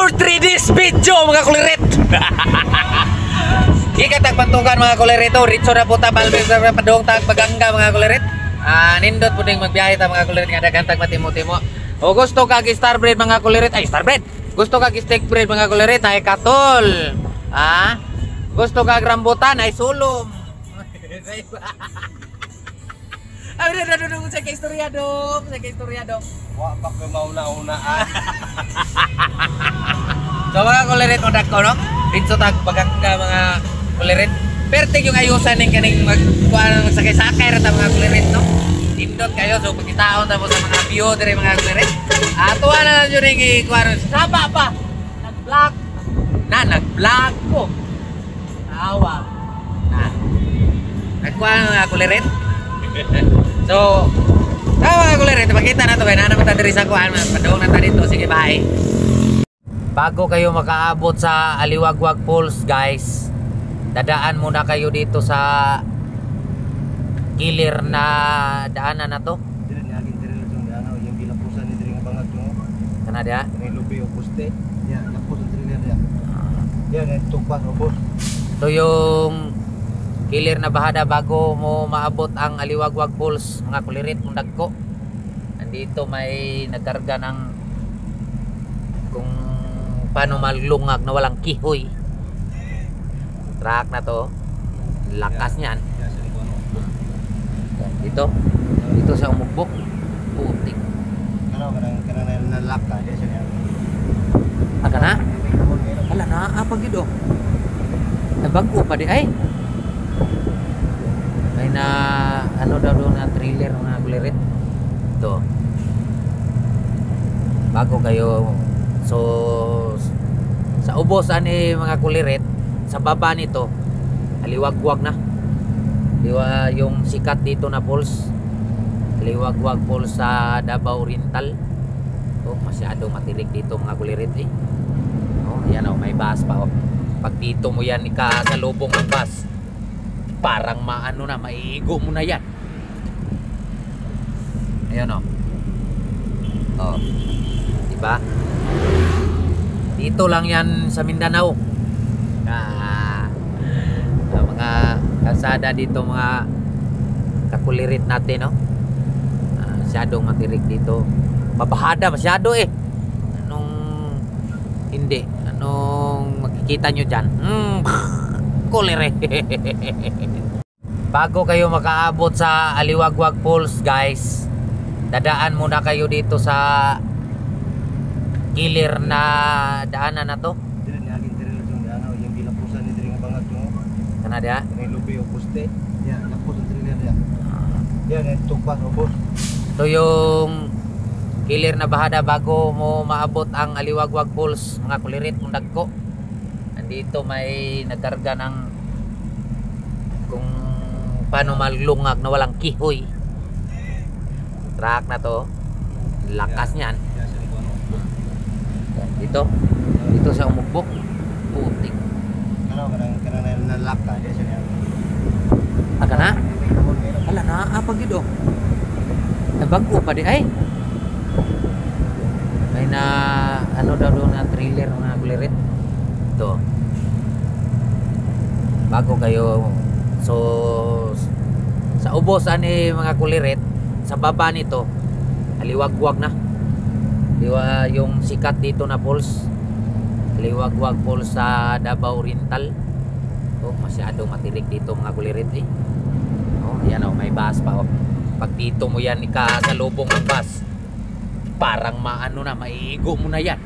for 3 days video mga kulirit. Ikatag pantukan mga kulirito, ritso na puta balbis na padong tag pagangga mga kulirit. Nindot po ding magbiyahe ta mga kulirit nga daghang tag matimo-timo. O gusto kag star bread mga kulirit, ay star bread. Gusto kag steak bread mga kulirit, ay katol. Gusto kag rambutan, ay sulom. Ay dudung sa istorya dong, Wa pa ko mauna-unaan. So mga kulirit udak ko no. Dito tag pagangga mga kulirit. Pertig yung ayusan ng kaning magkuan sakay-sakay ra ta mga kulirit no. Tindot kayo so pagkitaon ta mo sa mga view dire mga kulirit. Tuwa na lang yun yung kuan saba pa. Nag-vlog ko. Awa. Nagkuan mga kulirit. So, mga kulirit, pakita na to kaya naman tayo diri sa kuan, padung na tayo dito, sige bye. Bago kayo makaabot sa Aliwagwag Falls guys, dadaan muna kayo dito sa kilir na daanan na to. Dire ni agin dire lang yung ano, yung gilapusan ni dire nga bangag no. Kana dia? Ni lubi o poste. Ya, lapos ang dire dia. Ya, ni tupas obos. Ito yung kilir na bahada bago mo maabot ang Aliwagwag Falls mga kulirit kung dagko. Andito may nagkarga ng kung paano malungag na walang kihoy. Truck na to. Lakas niyan. Dito sa umugbok. Putik. Kanang nalaka dia siya. Aga na? Ala na apa gid oh. Bago pa di ay. May na ano daw na thriller mga kulirit. Ito. Bago kayo so sa ubos ani mga kulirit, sa baba nito Aliwagwag na. Diwa yung sikat dito na falls. Aliwagwag Falls sa Davao Oriental. Masyado matirik dito mga kulirit eh. Yan may bus pa oh. Pag dito mo yan ikasalubong ang bus, parang maano na, maiigo mo na yan. Ayan oh. Diba? Dito lang yan sa Mindanao. Mga kalsada dito mga kakulirit natin no. Masyadong matirik dito. Mabahada masyado eh. Anong makikita nyo dyan? Kulire. Bago kayo makaabot sa Aliwagwag Falls guys, dadaan muna kayo dito sa kilir na daanan na to. Dire ni agin dire lang yung ano, yung gilapusan ni dire nga bangag no. Kana dia? Ni lubi o poste. Ya, lapos ang dire dia. Ya, ni tupas obos. Ito yung kilir na bahada bago mo maabot ang Aliwagwag Falls mga kulirit kung dagko. Andito may nagkarga ng kung paano malungag na walang kihoy. Truck na to. Lakas niyan. Dito sa umugbok. Putik. Kanang nalaka dia siya. Aga na? Ala na apa gid oh. Bago pa di ay. May na ano daw na thriller mga kulirit. Ito. Bago kayo so sa ubos ani mga kulirit, sa baba nito Aliwagwag na. Diwa yung sikat dito na falls. Aliwagwag Falls sa Davao Oriental. Masyado matirik dito mga kulirit eh. Yan may bus pa oh. Pag dito mo yan ikasalubong ang bus, parang maano na, maiigo mo na yan.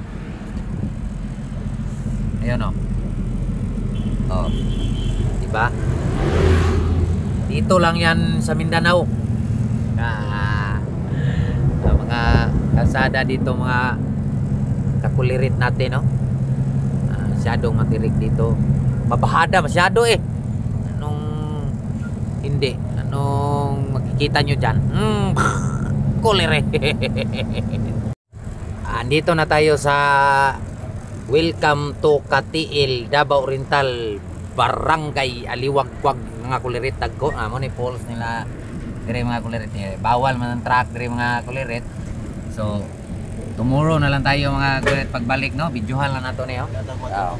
Ayan oh. Diba? Dito lang yan sa Mindanao. Mga kalsada dito mga kakulirit natin no. Masyadong matirik dito. Mabahada masyado eh. Anong makikita nyo dyan? Kulire. Andito na tayo sa welcome to Katiil, Davao Oriental, Barangay Aliwagwag mga kulirit. Tagko mo ni falls nila dire mga kulirit. Bawal man ang truck dire mga kulirit. So tomorrow na lang tayo mga kuliret pagbalik, no? Videohan lang nato niyo. Oh.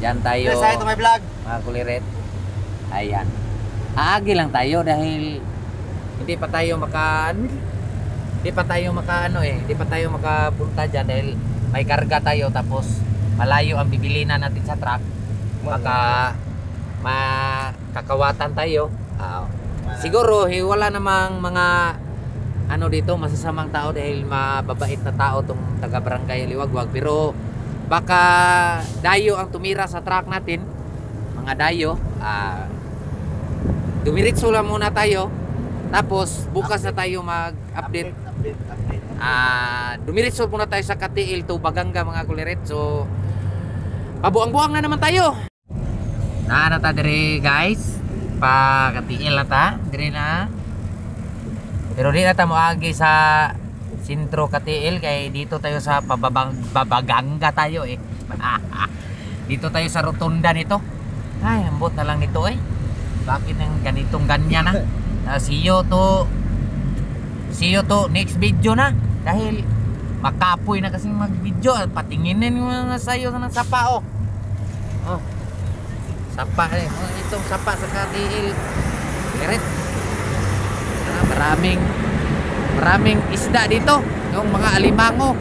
Diyan tayo. Say to my vlog. Mga kuliret. Ayan. Aagi lang tayo dahil hindi pa tayo hindi pa tayo makapunta diyan dahil may karga tayo tapos malayo ang bibilinan natin sa truck. Baka makakawatan tayo. Siguro wala namang mga dito masasamang tao dahil mababait na tao tong taga Barangay Liwagwag, pero baka dayo ang tumira sa truck natin, mga dayo. Dumiritso lang muna tayo tapos bukas na tayo mag-update. Dumiritso muna tayo sa Katiil to Baganga mga kuliret. So pabuang-buang na naman tayo. Na ta diri guys, pa Katiil na ta diri na. Pero di na ta moagi sa sentro Katiil kay dito tayo sa Babaganga tayo eh. Dito tayo sa rotunda nito. Ay, ambot na lang nito eh. Bakit nang ganitong ganyan na? See you to next video na. Dahil makapoy na kasing mag-video. Patinginin mo na sa'yo ng sapa oh. Oh. Sapa eh. Itong sapa sa Katiil. Kiret. Maraming isda dito. Yung mga alimango.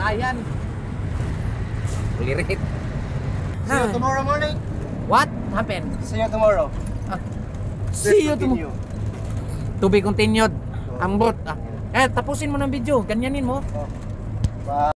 Ayan. Lirit. See you tomorrow morning. What happened? See you tomorrow. See you tomorrow. To be continued. Ambot. Tapusin mo ng video. Ganyanin mo. Bye.